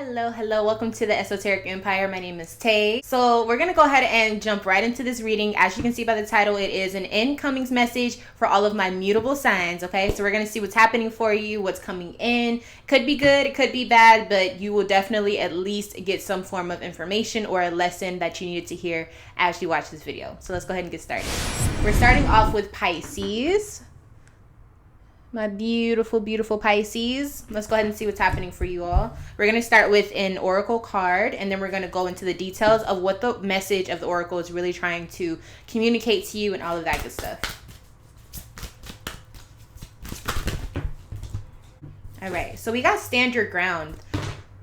Hello, welcome to the Esoteric Empire. My name is Tay. So we're going to go ahead and jump right into this reading. As you can see by the title, it is an incoming message for all of my mutable signs, okay? So we're going to see what's happening for you, what's coming in. Could be good, it could be bad, but you will definitely at least get some form of information or a lesson that you needed to hear as you watch this video. So let's go ahead and get started. We're starting off with Pisces. My beautiful, beautiful Pisces. Let's go ahead and see what's happening for you all. We're going to start with an oracle card, and then we're going to go into the details of what the message of the oracle is really trying to communicate to you and all of that good stuff. All right, so we got stand your ground.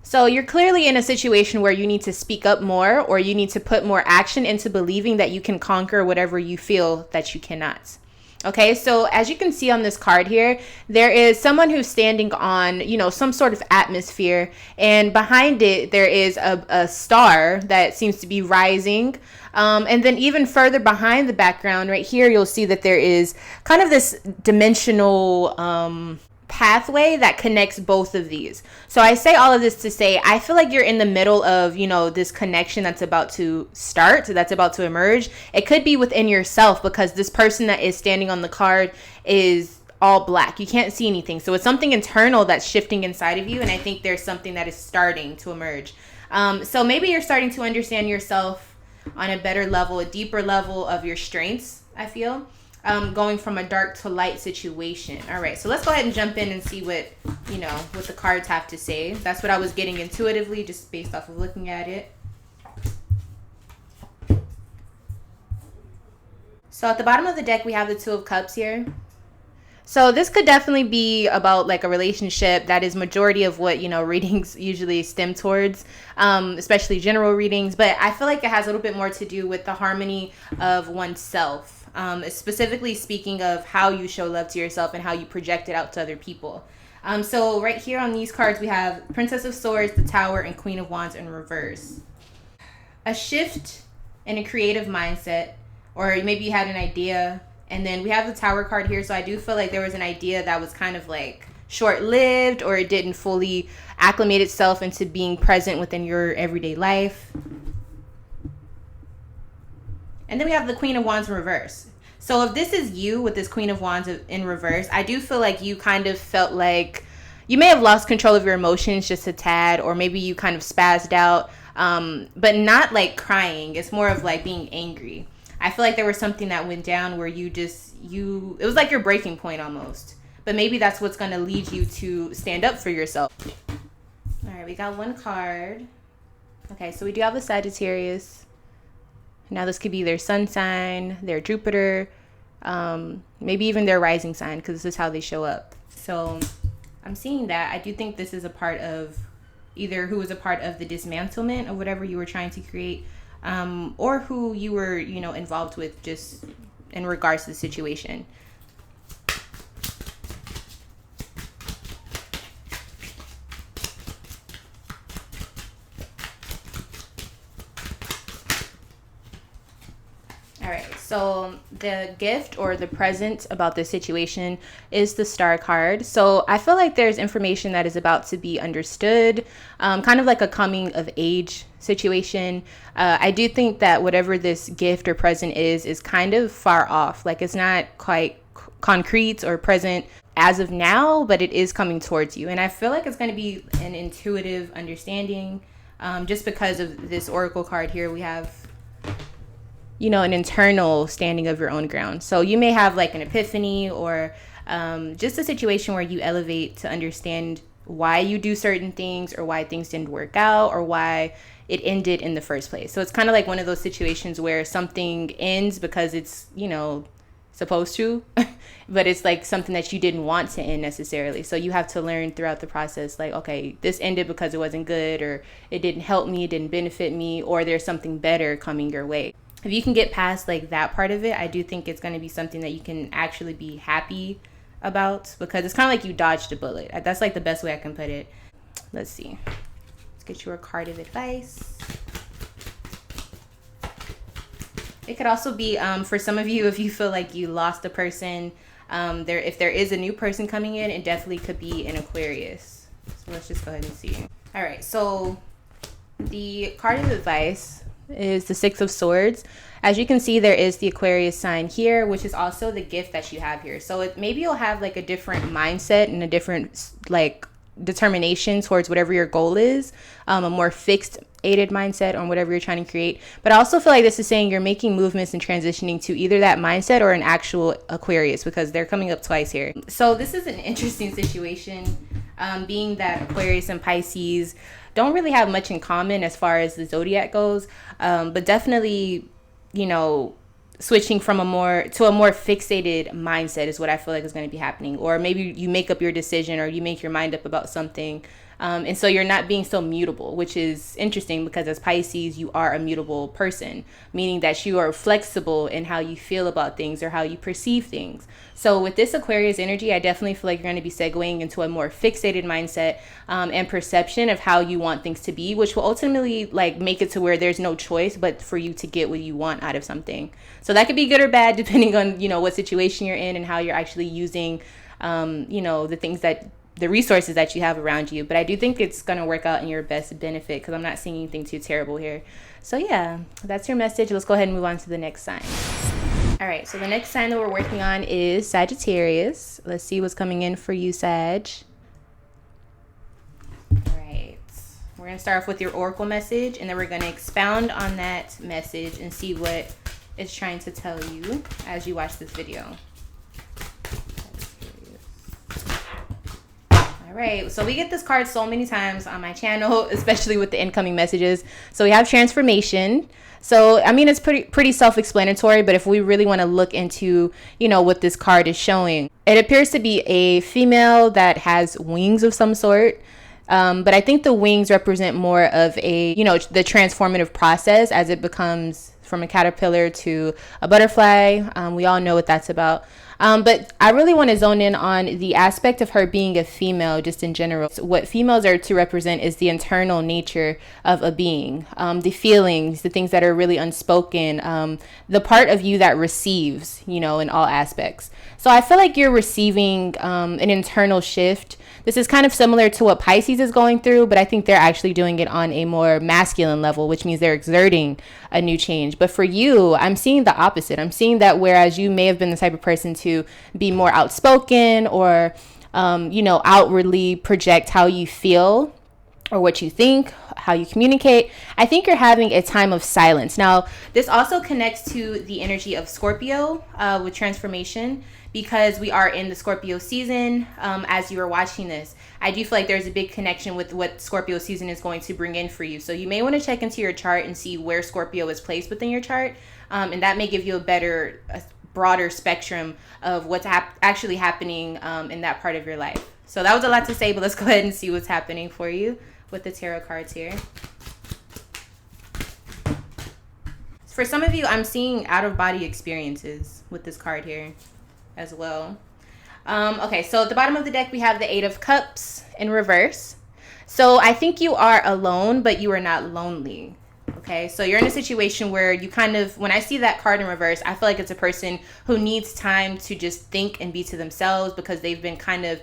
So you're clearly in a situation where you need to speak up more, or you need to put more action into believing that you can conquer whatever you feel that you cannot. Okay, so as you can see on this card here, there is someone who's standing on, some sort of atmosphere, and behind it, there is a star that seems to be rising. And then even further behind the background right here, you'll see that there is kind of this dimensional pathway that connects both of these. So I say all of this to say, I feel like you're in the middle of, this connection that's about to start, that's about to emerge. It could be within yourself, because this person that is standing on the card is all black. You can't see anything. So it's something internal that's shifting inside of you. And I think there's something that is starting to emerge. So maybe you're starting to understand yourself on a better level, a deeper level of your strengths, I feel. Going from a dark to light situation. All right, so let's go ahead and jump in and see what the cards have to say. That's what I was getting intuitively, just based off of looking at it. So at the bottom of the deck, we have the Two of Cups here. So this could definitely be about like a relationship. That is majority of what, readings usually stem towards, especially general readings. But I feel like it has a little bit more to do with the harmony of oneself. Specifically speaking of how you show love to yourself and how you project it out to other people. So right here on these cards, we have Princess of Swords, the Tower, and Queen of Wands in reverse. A shift in a creative mindset, or maybe you had an idea, and then we have the Tower card here. So I do feel like there was an idea that was kind of like short-lived, or it didn't fully acclimate itself into being present within your everyday life. And then we have the Queen of Wands in reverse. So if this is you with this Queen of Wands in reverse, I do feel like you kind of felt like you may have lost control of your emotions just a tad, or maybe you kind of spazzed out, but not like crying. It's more of like being angry. I feel like there was something that went down where it was like your breaking point almost. But maybe that's what's going to lead you to stand up for yourself. All right, we got one card. Okay, so we do have a Sagittarius. Now this could be their sun sign, their Jupiter, maybe even their rising sign, because this is how they show up. So I'm seeing that. I do think this is a part of either who was a part of the dismantlement of whatever you were trying to create, or who you were, involved with just in regards to the situation. All right, so the gift or the present about this situation is the Star card. So I feel like there's information that is about to be understood, kind of like a coming of age situation. I do think that whatever this gift or present is kind of far off. Like it's not quite concrete or present as of now, but it is coming towards you. And I feel like it's going to be an intuitive understanding, just because of this oracle card here. We have an internal standing of your own ground. So you may have like an epiphany, or just a situation where you elevate to understand why you do certain things, or why things didn't work out, or why it ended in the first place. So it's kind of like one of those situations where something ends because it's, supposed to, but it's like something that you didn't want to end necessarily. So you have to learn throughout the process, like, okay, this ended because it wasn't good, or it didn't help me, it didn't benefit me, or there's something better coming your way. If you can get past like that part of it, I do think it's going to be something that you can actually be happy about, because it's kind of like you dodged a bullet. That's like the best way I can put it. Let's see. Let's get you a card of advice. It could also be for some of you, if you feel like you lost a person, if there is a new person coming in, it definitely could be an Aquarius. So let's just go ahead and see. All right, so the card of advice is the Six of Swords. As you can see, there is the Aquarius sign here, which is also the gift that you have here. So maybe you'll have like a different mindset and a different like determination towards whatever your goal is, a more fixed aided mindset on whatever you're trying to create. But I also feel like this is saying you're making movements and transitioning to either that mindset or an actual Aquarius, because they're coming up twice here. So this is an interesting situation, being that Aquarius and Pisces don't really have much in common as far as the zodiac goes, but definitely, you know, switching from a more fixated mindset is what I feel like is going to be happening. Or maybe you make up your decision, or you make your mind up about something, and so you're not being so mutable, which is interesting because as Pisces, you are a mutable person, meaning that you are flexible in how you feel about things or how you perceive things. So with this Aquarius energy, I definitely feel like you're going to be segueing into a more fixated mindset, and perception of how you want things to be, which will ultimately like make it to where there's no choice but for you to get what you want out of something. So that could be good or bad depending on, you know, what situation you're in and how you're actually using, you know, the resources that you have around you. But I do think it's going to work out in your best benefit, because I'm not seeing anything too terrible here. So yeah, that's your message. Let's go ahead and move on to the next sign. All right, so the next sign that we're working on is Sagittarius. Let's see what's coming in for you, Sag. All right, we're going to start off with your oracle message, and then we're going to expound on that message and see what it's trying to tell you as you watch this video. Right, so we get this card so many times on my channel, especially with the incoming messages. So we have transformation. So I mean, it's pretty self-explanatory, but if we really want to look into, you know, what this card is showing, it appears to be a female that has wings of some sort. But I think the wings represent more of a, you know, the transformative process as it becomes from a caterpillar to a butterfly. We all know what that's about. But I really want to zone in on the aspect of her being a female just in general. So what females are to represent is the internal nature of a being, the feelings, the things that are really unspoken, the part of you that receives, you know, in all aspects. So I feel like you're receiving an internal shift. This is kind of similar to what Pisces is going through, but I think they're actually doing it on a more masculine level, which means they're exerting a new change. But for you, I'm seeing the opposite. I'm seeing that whereas you may have been the type of person to be more outspoken or, you know, outwardly project how you feel or what you think, how you communicate, I think you're having a time of silence. Now, this also connects to the energy of Scorpio with transformation, because we are in the Scorpio season. As you are watching this, I do feel like there's a big connection with what Scorpio season is going to bring in for you. So you may want to check into your chart and see where Scorpio is placed within your chart. And that may give you a broader spectrum of what's actually happening in that part of your life. So that was a lot to say, but let's go ahead and see what's happening for you with the tarot cards here. For some of you, I'm seeing out-of-body experiences with this card here as well. Okay, so at the bottom of the deck, we have the Eight of Cups in reverse. So I think you are alone, but you are not lonely. Okay, so you're in a situation where you kind of, when I see that card in reverse, I feel like it's a person who needs time to just think and be to themselves, because they've been kind of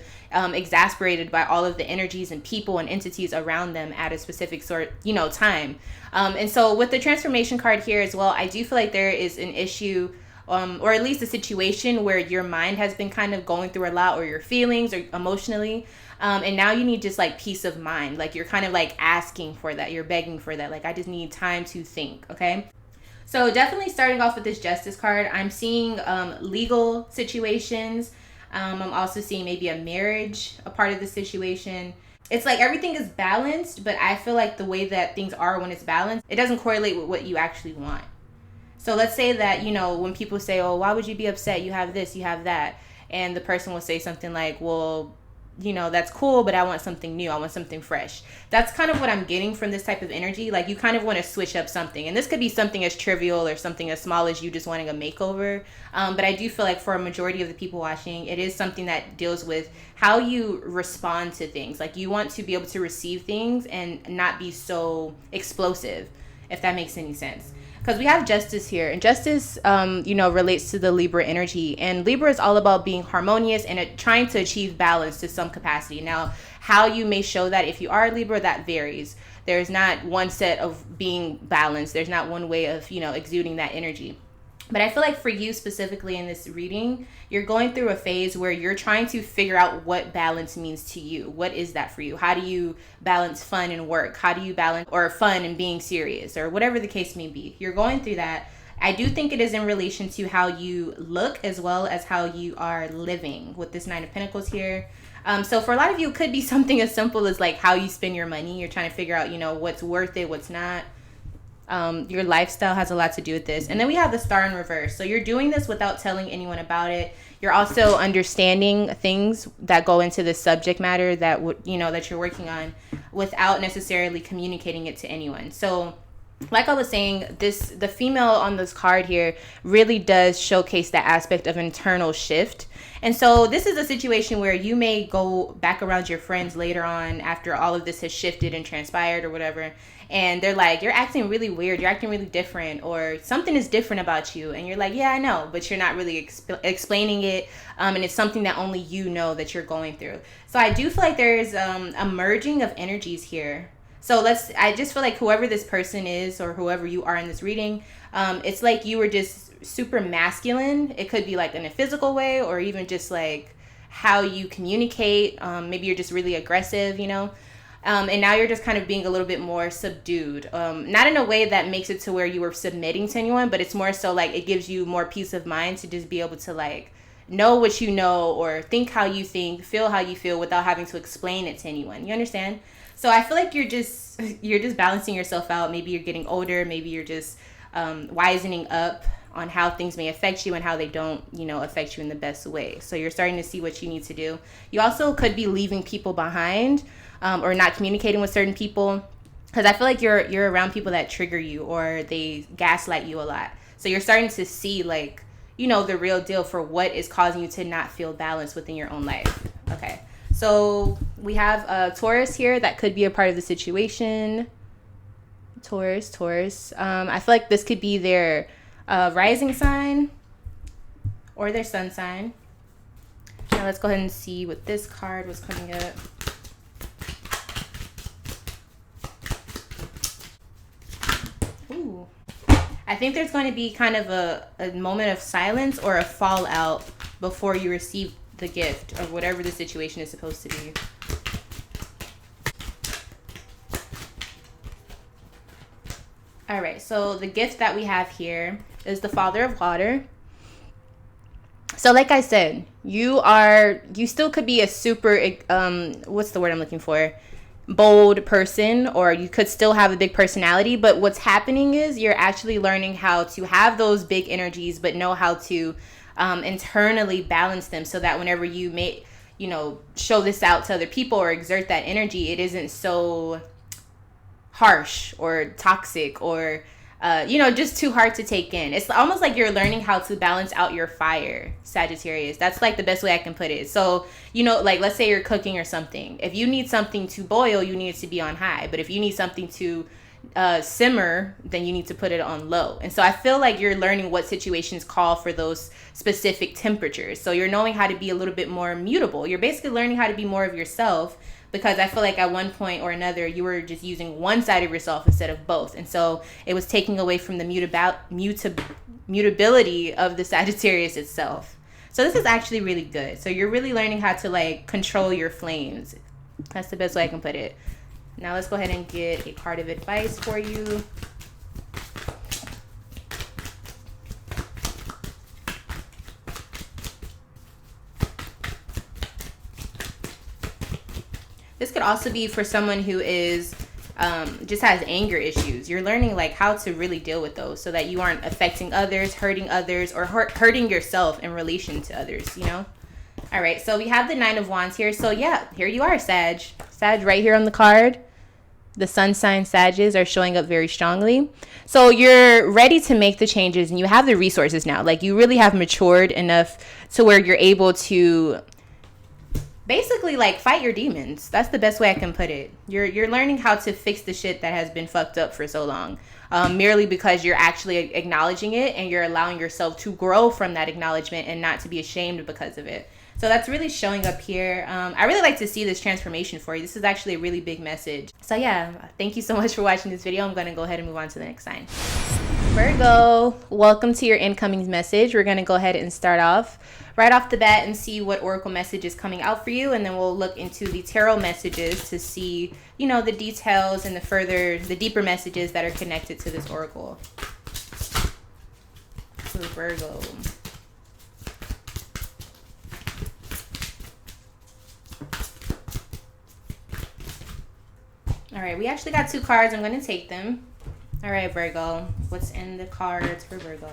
exasperated by all of the energies and people and entities around them at a specific time. And so with the transformation card here as well, I do feel like there is an issue, or at least a situation where your mind has been kind of going through a lot, or your feelings or emotionally. And now you need just like peace of mind. Like you're kind of like asking for that. You're begging for that. Like, I just need time to think. Okay. So definitely starting off with this Justice card, I'm seeing legal situations. I'm also seeing maybe a marriage, a part of the situation. It's like everything is balanced, but I feel like the way that things are when it's balanced, it doesn't correlate with what you actually want. So let's say that, you know, when people say, oh, why would you be upset? You have this, you have that. And the person will say something like, well, you know, that's cool, but I want something new. I want something fresh. That's kind of what I'm getting from this type of energy. Like you kind of want to switch up something. And this could be something as trivial or something as small as you just wanting a makeover. But I do feel like for a majority of the people watching, it is something that deals with how you respond to things. Like you want to be able to receive things and not be so explosive. if that makes any sense. Because we have justice here, and justice, relates to the Libra energy, and Libra is all about being harmonious and trying to achieve balance to some capacity. Now, how you may show that if you are Libra, that varies. There's not one set of being balanced. There's not one way of, exuding that energy. But I feel like for you specifically in this reading, you're going through a phase where you're trying to figure out what balance means to you. What is that for you? How do you balance fun and work? How do you balance or fun and being serious, or whatever the case may be? You're going through that. I do think it is in relation to how you look as well as how you are living with this Nine of Pentacles here. So for a lot of you, it could be something as simple as like how you spend your money. You're trying to figure out, what's worth it, what's not. Your lifestyle has a lot to do with this. And then we have the Star in reverse. So you're doing this without telling anyone about it. You're also understanding things that go into the subject matter that that you're working on without necessarily communicating it to anyone. So like I was saying, the female on this card here really does showcase that aspect of internal shift. And so this is a situation where you may go back around your friends later on after all of this has shifted and transpired or whatever. And they're like, you're acting really weird. You're acting really different, or something is different about you. And you're like, yeah, I know, but you're not really explaining it. And it's something that only you know that you're going through. So I do feel like there's a merging of energies here. So I just feel like whoever this person is or whoever you are in this reading, it's like you were just super masculine. It could be like in a physical way, or even just like how you communicate. Maybe you're just really aggressive, and now you're just kind of being a little bit more subdued. Not in a way that makes it to where you were submitting to anyone, but it's more so like it gives you more peace of mind to just be able to like know what you know, or think how you think, feel how you feel without having to explain it to anyone. You understand? So I feel like you're just balancing yourself out. Maybe you're getting older. Maybe you're just wisening up on how things may affect you and how they don't, affect you in the best way. So you're starting to see what you need to do. You also could be leaving people behind, or not communicating with certain people, because I feel like you're around people that trigger you or they gaslight you a lot. So you're starting to see like, the real deal for what is causing you to not feel balanced within your own life. Okay. So we have a Taurus here that could be a part of the situation. Taurus. I feel like this could be their rising sign or their sun sign. Now let's go ahead and see what this card was coming up. Ooh. I think there's going to be kind of a moment of silence or a fallout before you receive the gift of whatever the situation is supposed to be. All right, so the gift that we have here is the Father of Water. So like I said, you still could be a super, what's the word I'm looking for? Bold person, or you could still have a big personality, but what's happening is you're actually learning how to have those big energies, but know how to internally balance them, so that whenever you may, show this out to other people or exert that energy, it isn't so harsh or toxic or just too hard to take in. It's almost like you're learning how to balance out your fire, Sagittarius. That's like the best way I can put it. So, like let's say you're cooking or something. If you need something to boil, you need it to be on high. But if you need something to simmer, then you need to put it on low. And so I feel like you're learning what situations call for those specific temperatures. So you're knowing how to be a little bit more mutable. You're basically learning how to be more of yourself, because I feel like at one point or another, you were just using one side of yourself instead of both. And so it was taking away from the mutability of the Sagittarius itself. So this is actually really good. So you're really learning how to like control your flames. That's the best way I can put it. Now let's go ahead and get a card of advice for you. This could also be for someone who is just has anger issues. You're learning like how to really deal with those so that you aren't affecting others, hurting others, or hurting yourself in relation to others, All right, so we have the Nine of Wands here. So yeah, here you are, Sag. Sag right here on the card. The sun sign Sages are showing up very strongly. So you're ready to make the changes and you have the resources now. Like you really have matured enough to where you're able to basically like fight your demons. That's the best way I can put it. You're learning how to fix the shit that has been fucked up for so long, merely because you're actually acknowledging it and you're allowing yourself to grow from that acknowledgement and not to be ashamed because of it. So that's really showing up here. I really like to see this transformation for you. This is actually a really big message. So yeah, thank you so much for watching this video. I'm going to go ahead and move on to the next sign. Virgo, welcome to your incoming message. We're going to go ahead and start off right off the bat and see what oracle message is coming out for you, and then we'll look into the tarot messages to see, you know, the details and the deeper messages that are connected to this oracle. So Virgo. All right, we actually got 2 cards. I'm going to take them. All right, Virgo, what's in the cards for Virgo?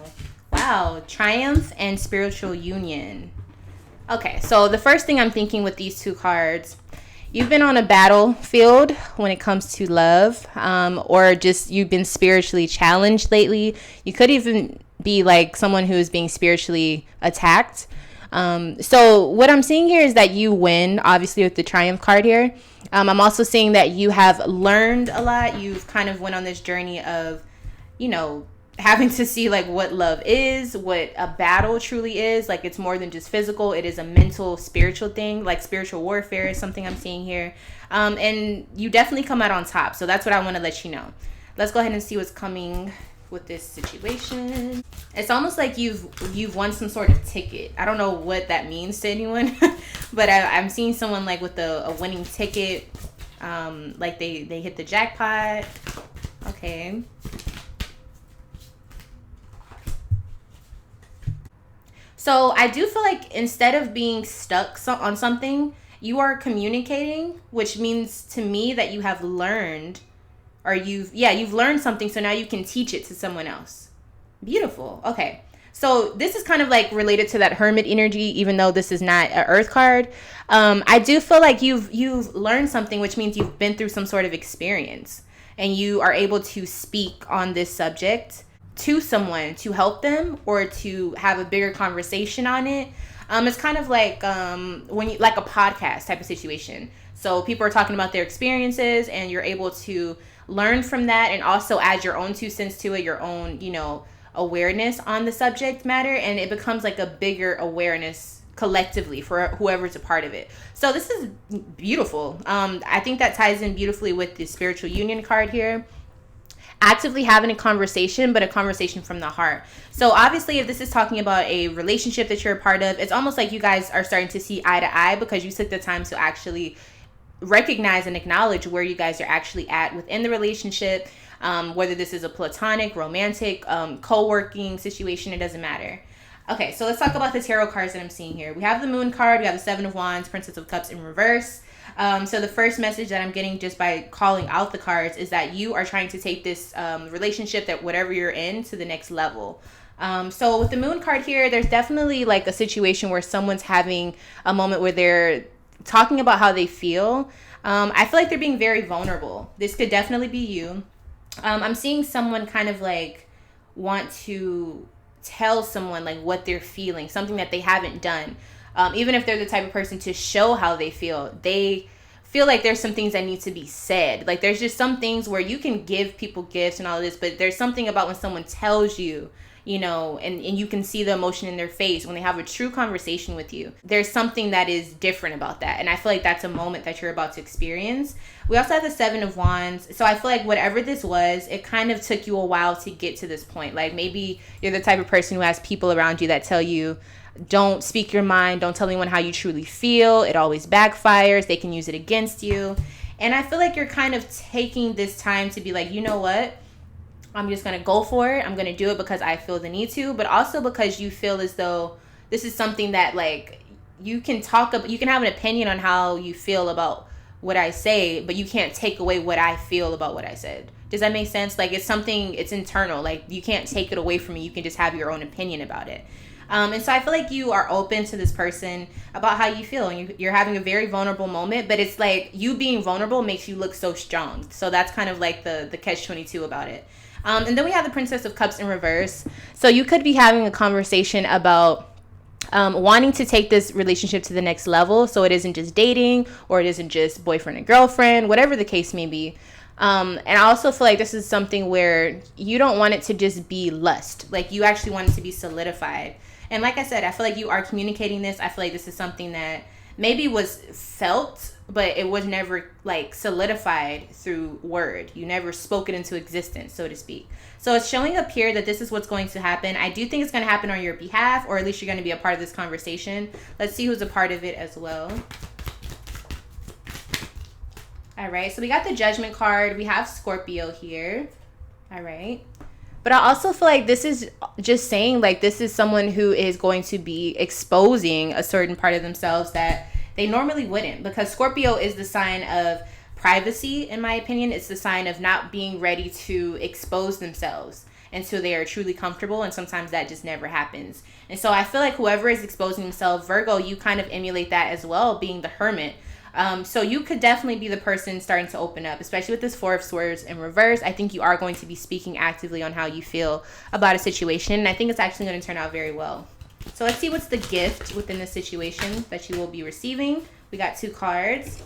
Wow, triumph and spiritual union. Okay, so the first thing I'm thinking with these 2 cards, you've been on a battlefield when it comes to love, or just you've been spiritually challenged lately. You could even be like someone who is being spiritually attacked. So what I'm seeing here is that you win, obviously, with the triumph card here. I'm also seeing that you have learned a lot. You've kind of went on this journey of, you know, having to see like what love is, what a battle truly is. Like, it's more than just physical. It is a mental, spiritual thing. Like, spiritual warfare is something I'm seeing here. And you definitely come out on top. So that's what I want to let you know. Let's go ahead and see what's coming with this situation. It's almost like you've won some sort of ticket. I don't know what that means to anyone, but I'm seeing someone like with a winning ticket, like they hit the jackpot. Okay. So I do feel like instead of being stuck on something, you are communicating, which means to me that you have learned, or you've learned something, so now you can teach it to someone else. Beautiful. Okay. So this is kind of like related to that hermit energy, even though this is not an earth card. I do feel like you've learned something, which means you've been through some sort of experience, and you are able to speak on this subject to someone to help them or to have a bigger conversation on it. It's kind of like when you like a podcast type of situation. So people are talking about their experiences, and you're able to learn from that and also add your own 2 cents to it, your own, you know, awareness on the subject matter, and it becomes like a bigger awareness collectively for whoever's a part of it. So this is beautiful. I think that ties in beautifully with the spiritual union card here. Actively having a conversation, but a conversation from the heart. So obviously, if this is talking about a relationship that you're a part of, it's almost like you guys are starting to see eye to eye because you took the time to actually recognize and acknowledge where you guys are actually at within the relationship, whether this is a platonic, romantic, co-working situation, it doesn't matter. Okay, so let's talk about the tarot cards that I'm seeing here. We have the Moon card, we have the 7 of Wands, Princess of Cups in reverse. So the first message that I'm getting just by calling out the cards is that you are trying to take this relationship, that whatever you're in, to the next level. So with the Moon card here, there's definitely like a situation where someone's having a moment where they're talking about how they feel. I feel like they're being very vulnerable. This could definitely be you. I'm seeing someone kind of like want to tell someone like what they're feeling, something that they haven't done. Even if they're the type of person to show how they feel like there's some things that need to be said. Like, there's just some things where you can give people gifts and all of this, but there's something about when someone tells you, you know, and you can see the emotion in their face when they have a true conversation with you. There's something that is different about that. And I feel like that's a moment that you're about to experience. We also have the 7 of Wands. So I feel like whatever this was, it kind of took you a while to get to this point. Like, maybe you're the type of person who has people around you that tell you, don't speak your mind, don't tell anyone how you truly feel. It always backfires. They can use it against you. And I feel like you're kind of taking this time to be like, you know what? I'm just going to go for it. I'm going to do it because I feel the need to, but also because you feel as though this is something that like you can talk about, you can have an opinion on how you feel about what I say, but you can't take away what I feel about what I said. Does that make sense? Like, it's something, it's internal. Like, you can't take it away from me. You can just have your own opinion about it. And so I feel like you are open to this person about how you feel, and you're having a very vulnerable moment, but it's like you being vulnerable makes you look so strong. So that's kind of like the catch-22 about it. And then we have the Princess of Cups in reverse. So you could be having a conversation about wanting to take this relationship to the next level. So it isn't just dating, or it isn't just boyfriend and girlfriend, whatever the case may be. And I also feel like this is something where you don't want it to just be lust. Like, you actually want it to be solidified. And like I said, I feel like you are communicating this. I feel like this is something that maybe was felt, but it was never like solidified through word. You never spoke it into existence, so to speak. So it's showing up here that this is what's going to happen. I do think it's going to happen on your behalf, or at least you're going to be a part of this conversation. Let's see who's a part of it as well. All right, so we got the Judgment card. We have Scorpio here. All right. But I also feel like this is just saying, like, this is someone who is going to be exposing a certain part of themselves that they normally wouldn't, because Scorpio is the sign of privacy, in my opinion. It's the sign of not being ready to expose themselves until they are truly comfortable, and sometimes that just never happens. And so I feel like whoever is exposing themselves, Virgo, you kind of emulate that as well, being the hermit. So you could definitely be the person starting to open up, especially with this Four of Swords in reverse. I think you are going to be speaking actively on how you feel about a situation, and I think it's actually going to turn out very well. So let's see what's the gift within this situation that you will be receiving. We got 2 cards.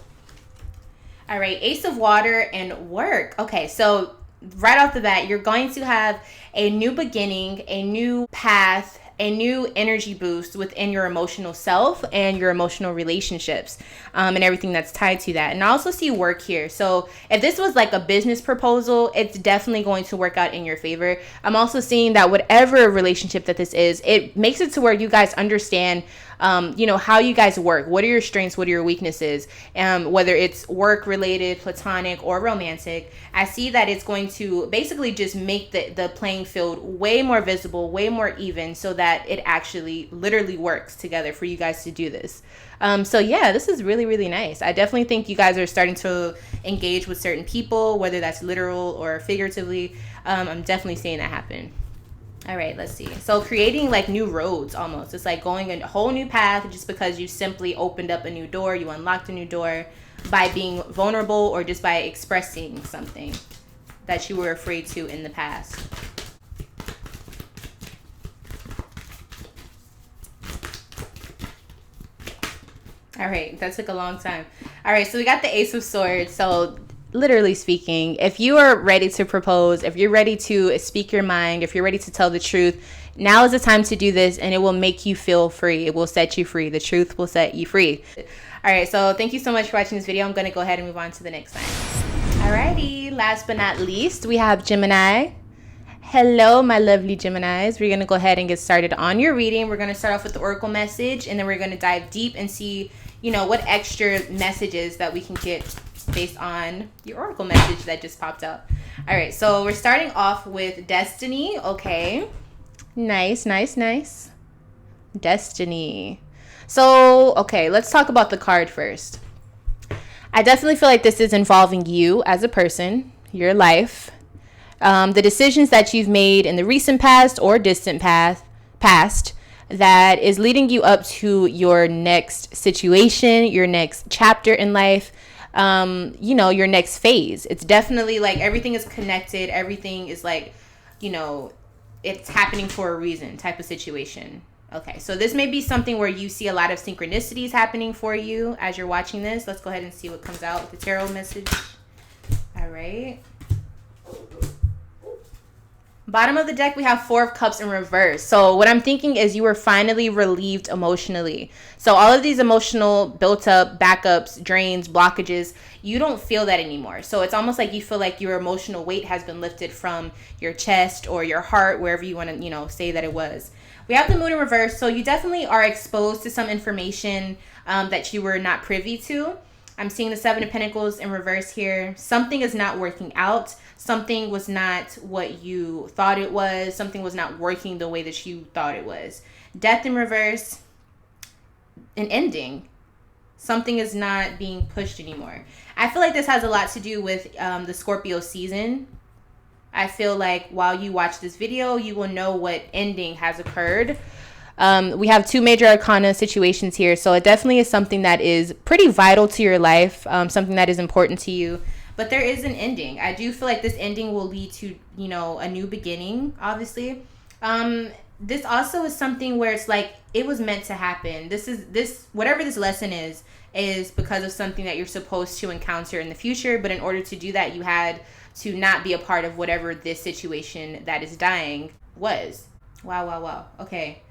All right, Ace of Water and work. Okay, so right off the bat, you're going to have a new beginning, a new path, a new energy boost within your emotional self and your emotional relationships, and everything that's tied to that. And I also see work here. So if this was like a business proposal, it's definitely going to work out in your favor. I'm also seeing that whatever relationship that this is, it makes it to where you guys understand how you guys work. What are your strengths? What are your weaknesses? Whether it's work related, platonic, or romantic, I see that it's going to basically just make the playing field way more visible, way more even, so that it actually literally works together for you guys to do this. So yeah, this is really, really nice. I definitely think you guys are starting to engage with certain people, whether that's literal or figuratively. I'm definitely seeing that happen. All right, let's see. So creating like new roads almost. It's like going a whole new path just because you simply opened up a new door. You unlocked a new door by being vulnerable, or just by expressing something that you were afraid to in the past. All right, that took a long time. All right, so we got the Ace of Swords. So literally speaking, if you are ready to propose, if you're ready to speak your mind, if you're ready to tell the truth, now is the time to do this, and it will make you feel free. It will set you free. The truth will set you free. All right, so thank you so much for watching this video. I'm going to go ahead and move on to the next sign. All righty, last but not least, we have Gemini. Hello, my lovely Geminis. We're going to go ahead and get started on your reading. We're going to start off with the Oracle message, and then we're going to dive deep and see, what extra messages that we can get based on your Oracle message that just popped up. All right, so we're starting off with Destiny. Okay, nice. Destiny. So, okay, let's talk about the card first. I definitely feel like this is involving you as a person, your life, the decisions that you've made in the recent past or distant past that is leading you up to your next situation, your next chapter in life, your next phase. It's definitely like everything is connected. Everything is like, it's happening for a reason type of situation. Okay, so this may be something where you see a lot of synchronicities happening for you as you're watching this. Let's go ahead and see what comes out with the tarot message. All right. Bottom of the deck, we have Four of Cups in reverse. So what I'm thinking is you were finally relieved emotionally. So all of these emotional built up backups, drains, blockages, you don't feel that anymore. So it's almost like you feel like your emotional weight has been lifted from your chest or your heart, wherever you want to, say that it was. We have the Moon in reverse. So you definitely are exposed to some information that you were not privy to. I'm seeing the Seven of Pentacles in reverse here. Something is not working out. Something was not what you thought it was. Something was not working the way that you thought it was. Death in reverse. An ending. Something is not being pushed anymore. I feel like this has a lot to do with the Scorpio season. I feel like while you watch this video, you will know what ending has occurred. We have 2 major arcana situations here. So it definitely is something that is pretty vital to your life. Something that is important to you. But there is an ending. I do feel like this ending will lead to, a new beginning, obviously. this also is something where it's like it was meant to happen. This whatever this lesson is because of something that you're supposed to encounter in the future, but in order to do that, you had to not be a part of whatever this situation that is dying was. Wow. Okay.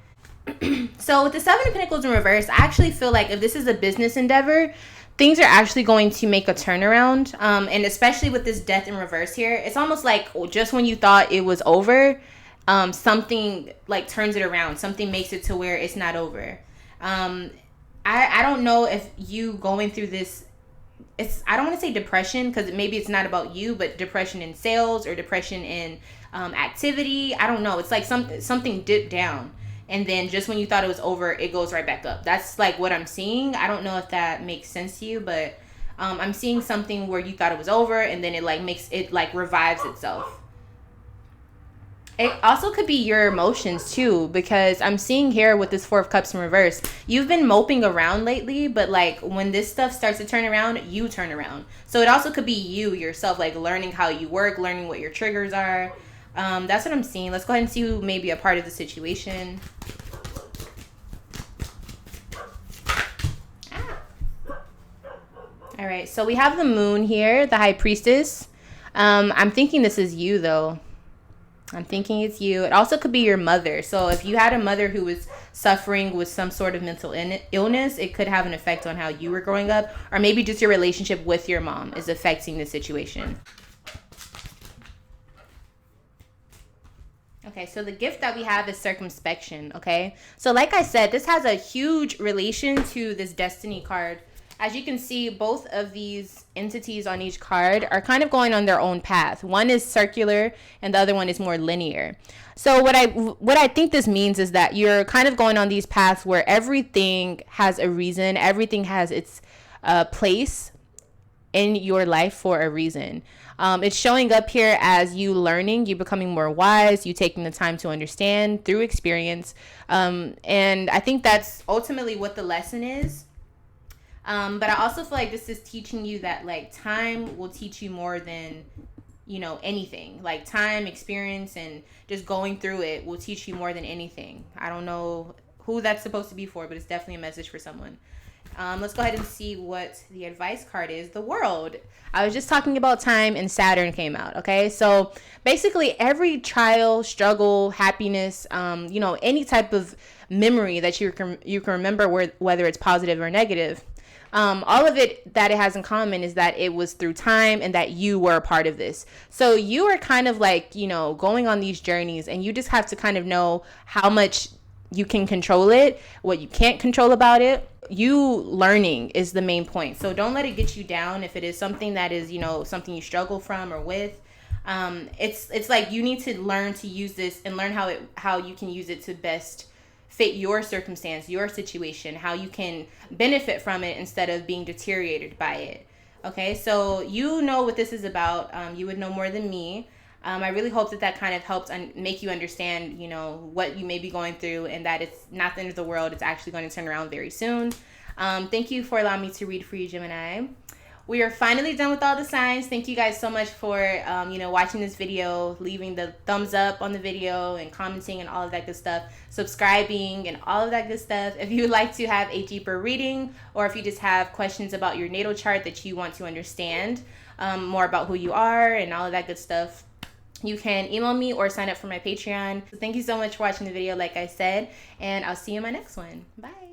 So with the Seven of Pentacles in reverse, I actually feel like if this is a business endeavor, things are actually going to make a turnaround. And especially with this Death in reverse here, it's almost like just when you thought it was over, something like turns it around. Something makes it to where it's not over. I don't know if you going through this, I don't want to say depression, because maybe it's not about you, but depression in sales or depression in activity. I don't know. It's like something dipped down, and then just when you thought it was over, it goes right back up. That's like what I'm seeing. I don't know if that makes sense to you, but I'm seeing something where you thought it was over, and then it like revives itself. It also could be your emotions too, because I'm seeing here with this Four of Cups in reverse, you've been moping around lately, but like when this stuff starts to turn around, you turn around. So it also could be you yourself, like learning how you work, learning what your triggers are. That's what I'm seeing. Let's go ahead and see who may be a part of the situation. All right, so we have the Moon here, the High Priestess. I'm thinking this is you though. I'm thinking it's you. It also could be your mother. So if you had a mother who was suffering with some sort of mental illness, it could have an effect on how you were growing up. Or maybe just your relationship with your mom is affecting the situation. Okay, so the gift that we have is circumspection, okay? So like I said, this has a huge relation to this Destiny card. As you can see, both of these entities on each card are kind of going on their own path. One is circular and the other one is more linear. So what I think this means is that you're kind of going on these paths where everything has a reason. Everything has its place in your life for a reason. It's showing up here as you learning, you becoming more wise, you taking the time to understand through experience. And I think that's ultimately what the lesson is. But I also feel like this is teaching you that like time will teach you more than, you know, anything. Like time, experience, and just going through it will teach you more than anything. I don't know who that's supposed to be for, but it's definitely a message for someone. Let's go ahead and see what the advice card is. The World. I was just talking about time and Saturn came out. Okay. So basically every trial, struggle, happiness, you know, any type of memory that you can remember, whether it's positive or negative, all of it that it has in common is that it was through time and that you were a part of this. So you are kind of like, you know, going on these journeys, and you just have to kind of know how much you can control it, what you can't control about it. You learning is the main point. So don't let it get you down if it is something that is, you know, something you struggle from or with. It's like you need to learn to use this and learn how you can use it to best fit your circumstance, your situation, how you can benefit from it instead of being deteriorated by it. Okay, so you know what this is about. You would know more than me. I really hope that kind of helps make you understand, you know, what you may be going through, and that it's not the end of the world. It's actually going to turn around very soon. Thank you for allowing me to read for you, Gemini. We are finally done with all the signs. Thank you guys so much for, you know, watching this video, leaving the thumbs up on the video and commenting and all of that good stuff, subscribing and all of that good stuff. If you would like to have a deeper reading, or if you just have questions about your natal chart that you want to understand more about who you are and all of that good stuff, you can email me or sign up for my Patreon. So thank you so much for watching the video, like I said, and I'll see you in my next one. Bye.